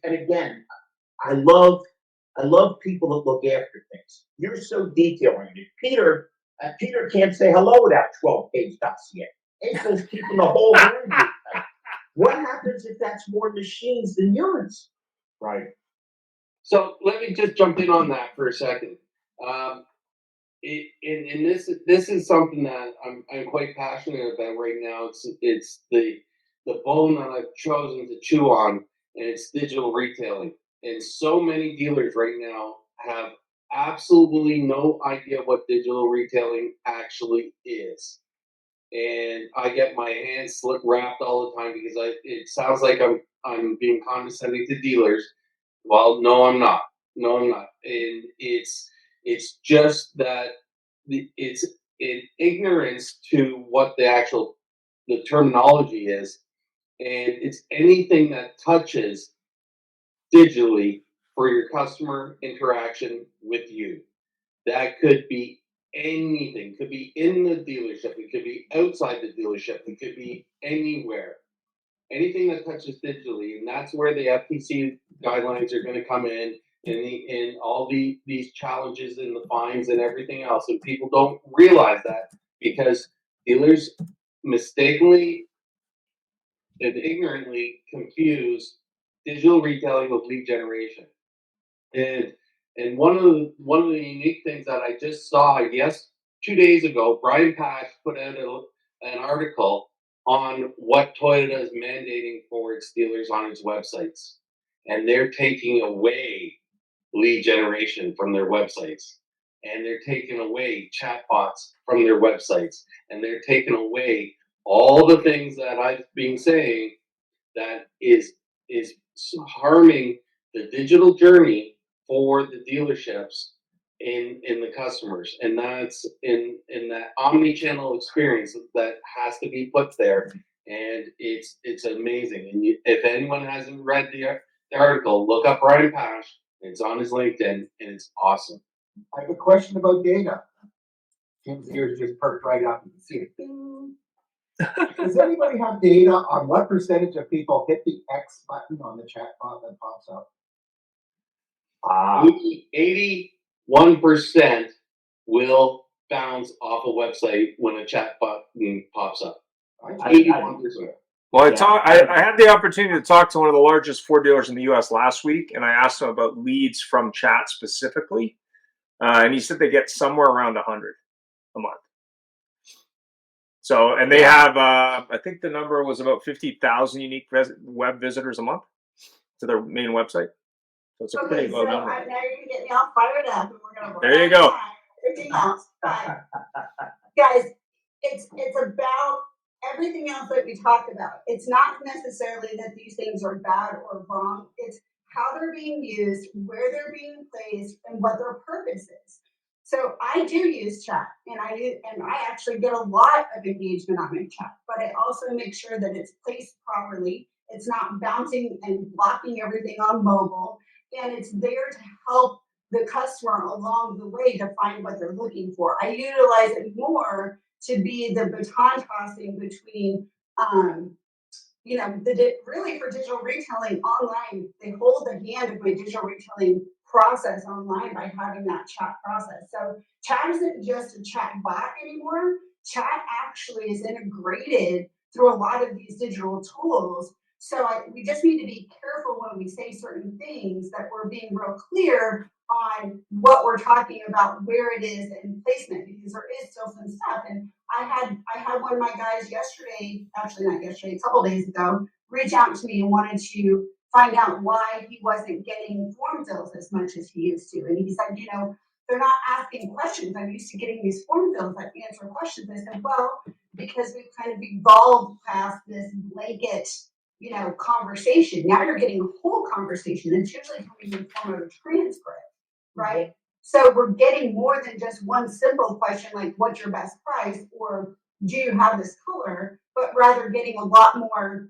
and again, I love people that look after things. You're so detail-oriented. Peter can't say hello without 12-page dossier. April's keeping the whole room. What happens if that's more machines than humans? Right. So let me just jump in on that for a second. This is something that I'm quite passionate about right now. It's the bone that I've chosen to chew on, and it's digital retailing. And so many dealers right now have absolutely no idea what digital retailing actually is. And I get my hands wrapped all the time because it sounds like I'm being condescending to dealers. Well, no, I'm not. No, I'm not. And it's just that it's in ignorance to what the terminology is, and it's anything that touches digitally for your customer interaction with you. That could be anything. Could be in the dealership. It could be outside the dealership. It could be anywhere. Anything that touches digitally, and that's where the FTC guidelines are going to come in, and all these challenges and the fines and everything else. And people don't realize that because dealers mistakenly and ignorantly confuse digital retailing with lead generation. And one of the unique things that I just saw 2 days ago, Brian Pash put out an article on what Toyota is mandating for its dealers on its websites, and they're taking away lead generation from their websites, and they're taking away chatbots from their websites, and they're taking away all the things that I've been saying that is harming the digital journey for the dealerships in the customers, and that's in that omni-channel experience that has to be put there, and it's amazing. And if anyone hasn't read the article, look up Brian Pash. It's on his LinkedIn, and it's awesome. I have a question about data. Tim's ears just perked right up. You can see it. Ding. Does anybody have data on what percentage of people hit the X button on the chat bot that pops up? 81% will bounce off a website when a chat button pops up. 81%. Well, I had the opportunity to talk to one of the largest Ford dealers in the U.S. last week, and I asked him about leads from chat specifically, and he said they get somewhere around 100 a month. So, and they have, I think the number was about 50,000 unique web visitors a month to their main website. So it's a pretty low number. Now you're gonna get me all fired up, and we're gonna. There you go. Everything else, but guys, it's about everything else that we talked about. It's not necessarily that these things are bad or wrong. It's how they're being used, where they're being placed, and what their purpose is. So I do use chat, and I actually get a lot of engagement on my chat, but I also make sure that it's placed properly. It's not bouncing and blocking everything on mobile, and it's there to help the customer along the way to find what they're looking for. I utilize it more to be the baton tossing between, really for digital retailing online. They hold the hand of my digital retailing process online by having that chat process. So chat isn't just a chat bot anymore. Chat actually is integrated through a lot of these digital tools. So we just need to be careful when we say certain things that we're being real clear on what we're talking about, where it is, and placement, because there is still some stuff. And I had one of my guys yesterday, actually not yesterday, a couple days ago, reach out to me and wanted to find out why he wasn't getting form fills as much as he used to. And he said, they're not asking questions. I'm used to getting these form fills that answer questions. I said, well, because we've kind of evolved past this blanket, conversation. Now you're getting a whole conversation. It's usually coming in the form of a transcript, right? So we're getting more than just one simple question like, what's your best price? Or do you have this color? But rather getting a lot more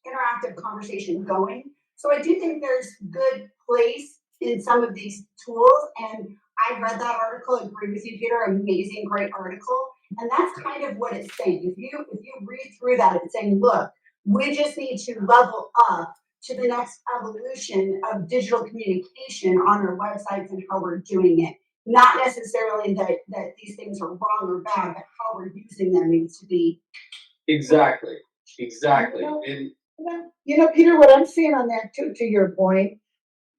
interactive conversation going. So I do think there's good place in some of these tools. And I read that article, agree with you, Peter, amazing, great article. And that's kind of what it's saying. If you read through that, it's saying, look, we just need to level up to the next evolution of digital communication on our websites and how we're doing it. Not necessarily that these things are wrong or bad, but how we're using them needs to be. Exactly. Peter, what I'm seeing on that too, to your point,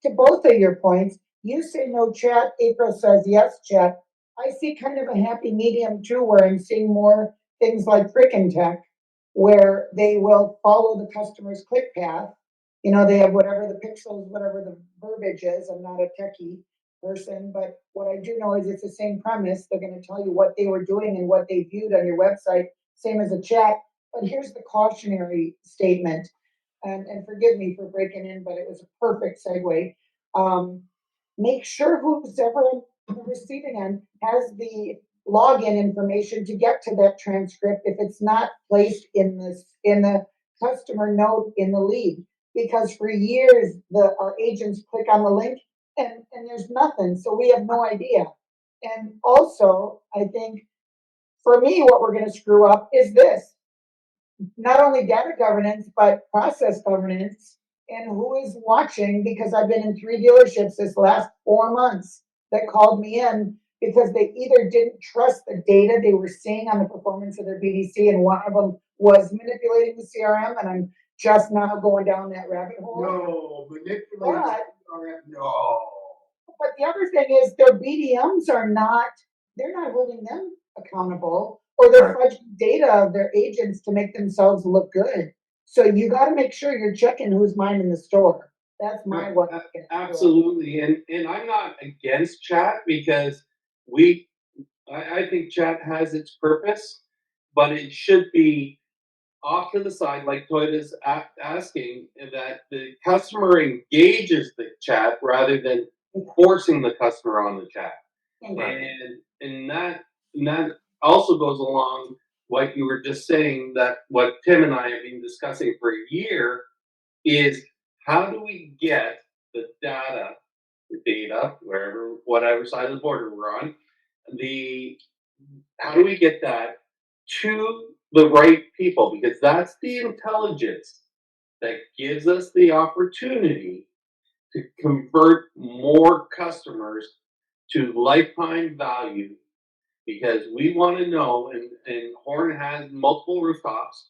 to both of your points, you say no chat, April says yes chat. I see kind of a happy medium too, where I'm seeing more things like Frickin' Tech, where they will follow the customer's click path. They have whatever the pixels, whatever the verbiage is. I'm not a techie person, but what I do know is it's the same premise. They're going to tell you what they were doing and what they viewed on your website, same as a chat. But here's the cautionary statement, and forgive me for breaking in, but it was a perfect segue. Make sure who's ever on the receiving end has the login information to get to that transcript if it's not placed in the customer note in the lead. Because for years our agents click on the link and there's nothing, so we have no idea. And also, I think for me, what we're going to screw up is this: not only data governance but process governance, and who is watching. Because I've been in 3 dealerships this last 4 months that called me in because they either didn't trust the data they were seeing on the performance of their BDC, and one of them was manipulating the CRM, and I'm just now going down that rabbit hole. No, manipulating CRM, no. But the other thing is their BDMs they're not holding them accountable, or they're fudging data of their agents to make themselves look good. So you got to make sure you're checking who's minding the store. That's my one. Absolutely. And I'm not against chat, because I think chat has its purpose, but it should be off to the side, like Toyota's asking, that the customer engages the chat rather than forcing the customer on the chat. And that also goes along what you were just saying, that what Tim and I have been discussing for a year is, how do we get the data data, whatever side of the border we're on. How do we get that to the right people? Because that's the intelligence that gives us the opportunity to convert more customers to lifetime value. Because we want to know, and Horn has multiple rooftops,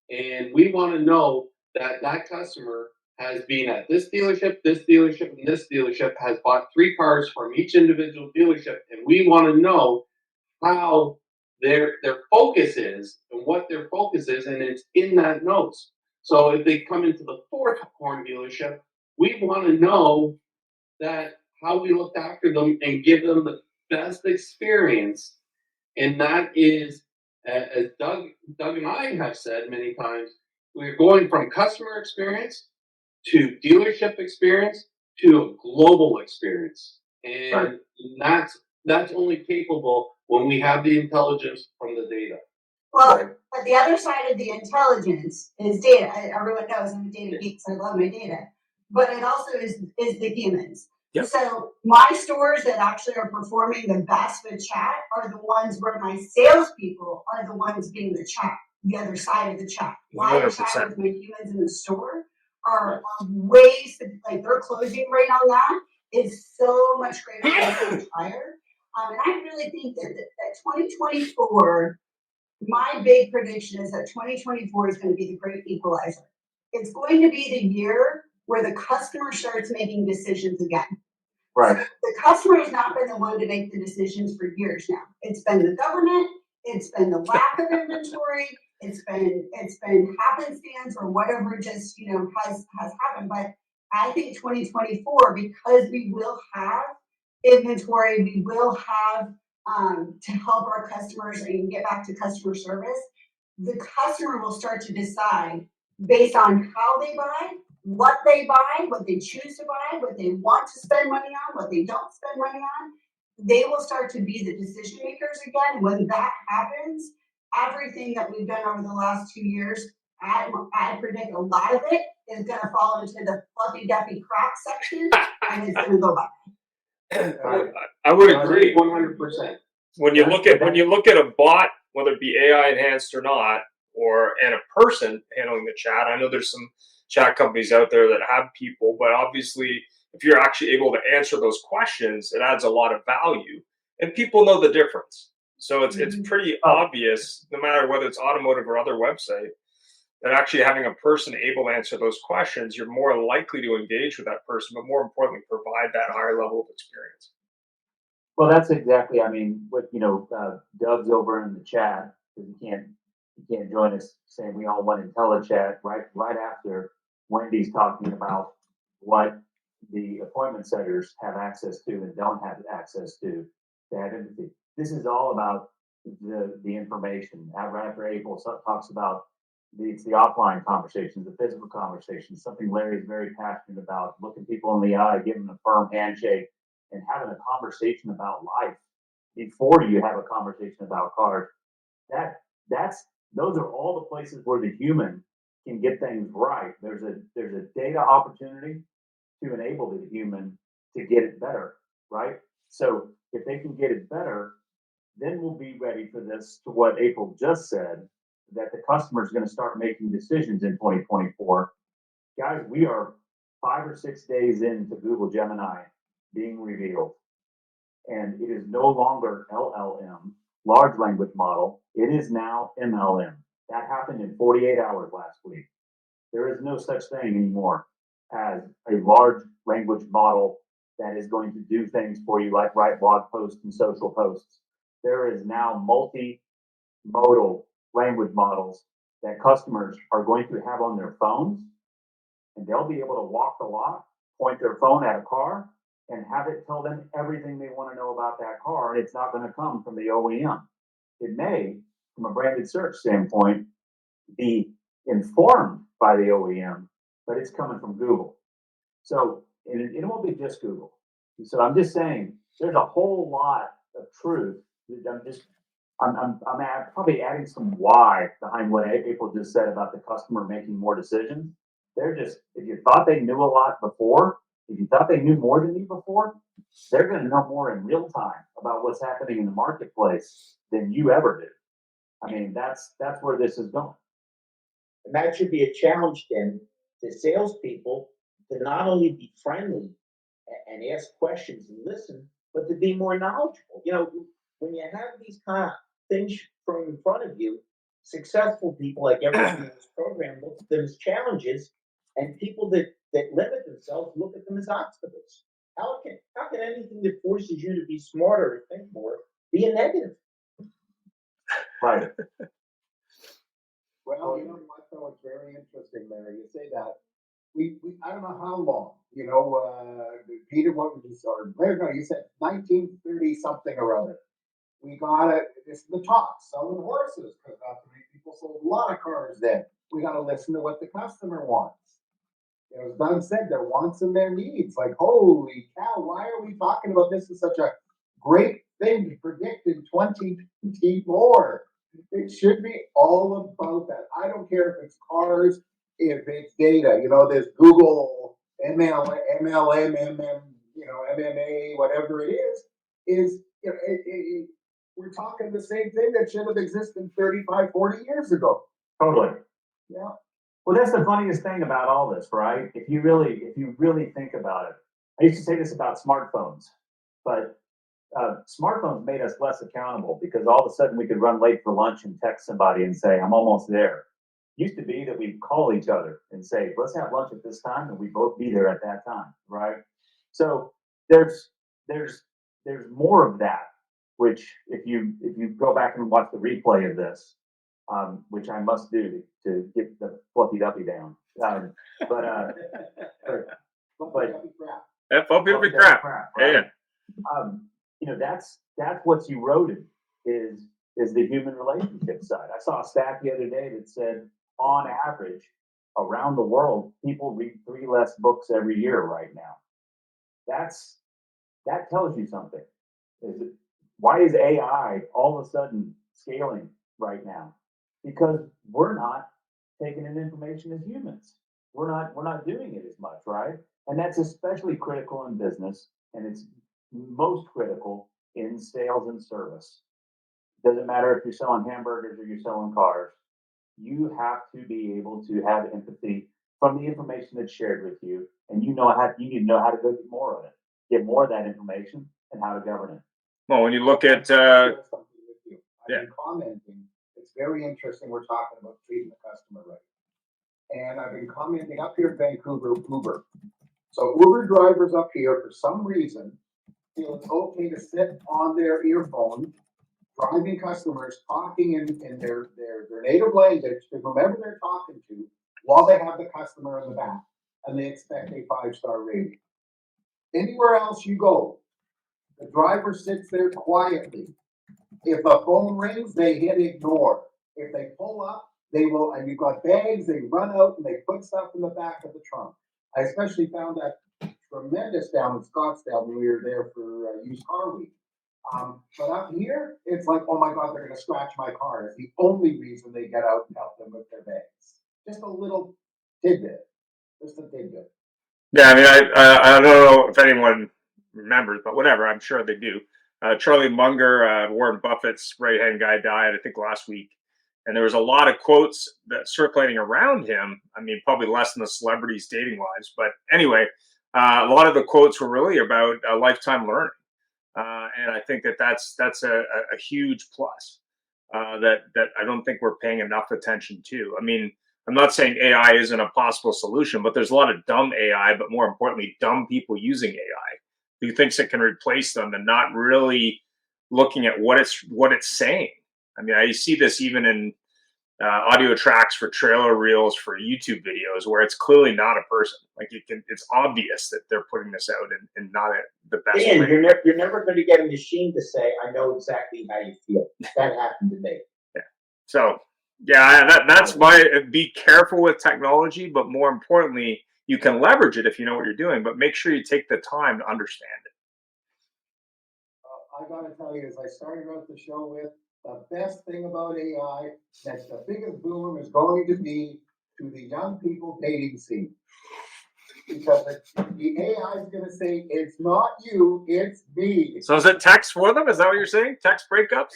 and we want to know that that customer has been at this dealership, and this dealership, has bought 3 cars from each individual dealership, and we want to know how their focus is and what their focus is, and it's in that notes. So if they come into the 4th Horn dealership, we want to know that how we looked after them and give them the best experience. And that is, as Doug and I have said many times, we're going from customer experience to dealership experience to a global experience. And that's only capable when we have the intelligence from the data. Well, but the other side of the intelligence is data. Everyone knows I'm a data geek, so I love my data. But it also is the humans. Yep. So my stores that actually are performing the best with chat are the ones where my salespeople are the ones being the chat, the other side of the chat. Why I chat with my humans in the store are ways like their closing rate on that is so much greater, so much higher. And I really think that 2024. My big prediction is that 2024 is going to be the great equalizer. It's going to be the year where the customer starts making decisions again. Right. So the customer has not been the one to make the decisions for years now. It's been the government. It's been the lack of inventory. It's been happenstance or whatever just has happened. But I think 2024, because we will have inventory, we will have to help our customers and get back to customer service, the customer will start to decide based on how they buy, what they choose to buy, what they want to spend money on, what they don't spend money on. They will start to be the decision makers again. When that happens, everything that we've done over the last 2 years, I predict a lot of it is going to fall into the fluffy duffy crap section and it's going to go by. I would agree 100%. When you look at a bot, whether it be AI enhanced or not, and a person handling the chat. I know there's some chat companies out there that have people, but obviously, if you're actually able to answer those questions, it adds a lot of value, and people know the difference. So it's pretty obvious, no matter whether it's automotive or other website, that actually having a person able to answer those questions, you're more likely to engage with that person, but more importantly, provide that higher level of experience. Well, that's exactly. I mean, what Doug's over in the chat because he can't join us, saying we all want IntelliChat right after Wendy's talking about what the appointment setters have access to and don't have access to have empathy. This is all about the information. Right after April talks about the offline conversations, the physical conversations, something Larry is very passionate about, looking people in the eye, giving them a firm handshake, and having a conversation about life before you have a conversation about cars. Those are all the places where the human can get things right. There's a data opportunity to enable the human to get it better, right? So if they can get it better, then we'll be ready for this, to what April just said, that the customer is going to start making decisions in 2024. Guys, we are 5 or 6 days into Google Gemini being revealed. And it is no longer LLM, large language model. It is now MLM. That happened in 48 hours last week. There is no such thing anymore as a large language model that is going to do things for you, like write blog posts and social posts. There is now multimodal language models that customers are going to have on their phones, and they'll be able to walk the lot, point their phone at a car, and have it tell them everything they want to know about that car, and it's not going to come from the OEM. It may, from a branded search standpoint, be informed by the OEM, but it's coming from Google. So it won't be just Google. So I'm just saying, there's a whole lot of truth. I'm probably adding some why behind what April just said about the customer making more decisions. They're just, if you thought they knew a lot before, If you thought they knew more than you before, they're going to know more in real time about what's happening in the marketplace than you ever did. I mean, that's where this is going. And that should be a challenge then to salespeople to not only be friendly and ask questions and listen, but to be more knowledgeable. You know, when you have these kind of things thrown in front of you, successful people like everyone in this program look at them as challenges, and people that limit themselves look at them as obstacles. How can anything that forces you to be smarter or think more be a negative? Right. Well, you know what, though, it's very interesting, Larry, you say that. We I don't know how long, Peter, what was you, or Larry, no, you said 1930 something or other. We got it, it's the top, selling horses, because not too many people sold a lot of cars then. We got to listen to what the customer wants. As Doug said, their wants and their needs. Like, holy cow, why are we talking about this as such a great thing to predict in 2024? It should be all about that. I don't care if it's cars, if it's data. You know, there's Google, MLM, MMA, whatever it is we're talking the same thing that should have existed 35, 40 years ago. Totally. Yeah. Well, that's the funniest thing about all this, right? If you really think about it, I used to say this about smartphones, but smartphones made us less accountable because all of a sudden we could run late for lunch and text somebody and say, I'm almost there. Used to be that we'd call each other and say, let's have lunch at this time, and we'd both be there at that time, right? So there's more of that, which if you go back and watch the replay of this, which I must do to get the fluffy duffy down. But fluffy crap. Right? Yeah. That's what's eroded is the human relationship side. I saw a stat the other day that said, on average, around the world, people read 3 less books every year right now. That tells you something. Why is AI all of a sudden scaling right now? Because we're not taking in information as humans. We're not doing it as much, right? And that's especially critical in business, and it's most critical in sales and service. Doesn't matter if you're selling hamburgers or you're selling cars. You have to be able to have empathy from the information that's shared with you, and you need to know how to go get more of it, get more of that information, and how to govern it. Well, when you look at I've been commenting. It's very interesting. We're talking about treating the customer right, and I've been commenting up here in Vancouver, Uber. So Uber drivers up here, for some reason, feel it's okay to sit on their earphone, driving customers, talking in their native language to whomever they're talking to, while they have the customer in the back, and they expect a 5-star rating. Anywhere else you go, the driver sits there quietly. If the phone rings, they hit ignore. If they pull up, they will, and you've got bags, they run out and they put stuff in the back of the trunk. I especially found that tremendous down in Scottsdale when we were there for used car week. But up here, it's like, oh my God, they're going to scratch my car. It's the only reason they get out and help them with their bags. Just a little tidbit. Just a tidbit. Yeah, I mean, I don't know if anyone remembers, but whatever, I'm sure they do. Charlie Munger, Warren Buffett's right-hand guy, died, I think, last week. And there was a lot of quotes that circulating around him. I mean, probably less than the celebrities' dating lives. But anyway, a lot of the quotes were really about lifetime learning. And I think that's a huge plus that I don't think we're paying enough attention to. I mean, I'm not saying AI isn't a possible solution, but there's a lot of dumb AI, but more importantly, dumb people using AI who thinks it can replace them and not really looking at what it's saying. I mean, I see this even in audio tracks for trailer reels for YouTube videos where it's clearly not a person. Like it's obvious that they're putting this out and not the best And way. you're never going to get a machine to say, I know exactly how you feel. That happened to me. Yeah. So yeah, that's why be careful with technology, but more importantly, you can leverage it if you know what you're doing, but make sure you take the time to understand it. I got to tell you, as I started out the show with, the best thing about AI, that's the biggest boom is going to be to the young people dating scene. because the AI is gonna say, it's not you, it's me. So is it text for them? Is that what you're saying? Text breakups?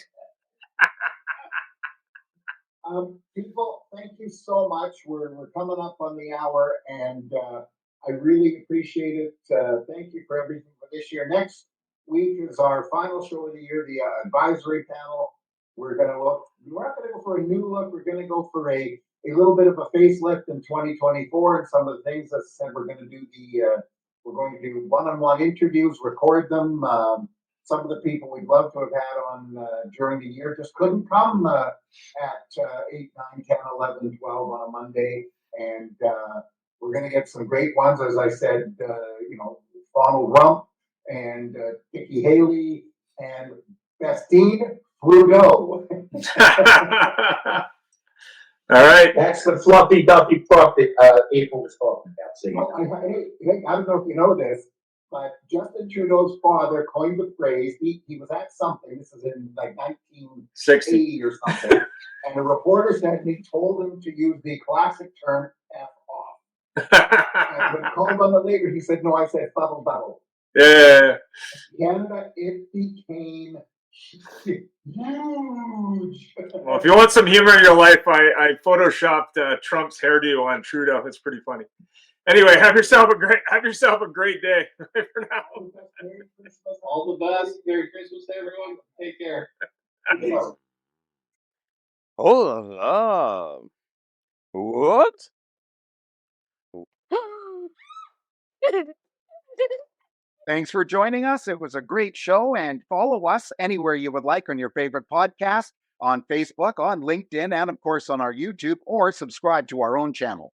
People, thank you so much. We're coming up on the hour, and I really appreciate it. Thank you for everything for this year. Next week is our final show of the year, the advisory panel. We're not gonna go for a new look. We're gonna go for a little bit of a facelift in 2024, and some of the things that said we're going to do one-on-one interviews, record them. Some of the people we'd love to have had on during the year just couldn't come at 8, 9, 10, 11, 12 on a Monday. And we're going to get some great ones, as I said, Ronald Rump and Nikki Haley and Bestine Trudeau. All right. That's the fluffy duffy truck that April was talking about. I don't know if you know this, but Justin Trudeau's father coined the phrase. He was at something. This is in like 1960 or something. And a reporter said he told him to use the classic term "f off." And when called on it later, he said, "No, I said bubble bubble." Yeah. Canada, it became huge. Well, if you want some humor in your life, I photoshopped Trump's hairdo on Trudeau. It's pretty funny. Anyway, have yourself a great day. For now. All the best. Merry Christmas to everyone. Take care. Hold on. What? Thanks for joining us. It was a great show, and follow us anywhere you would like on your favorite podcast, on Facebook, on LinkedIn, and of course on our YouTube, or subscribe to our own channel.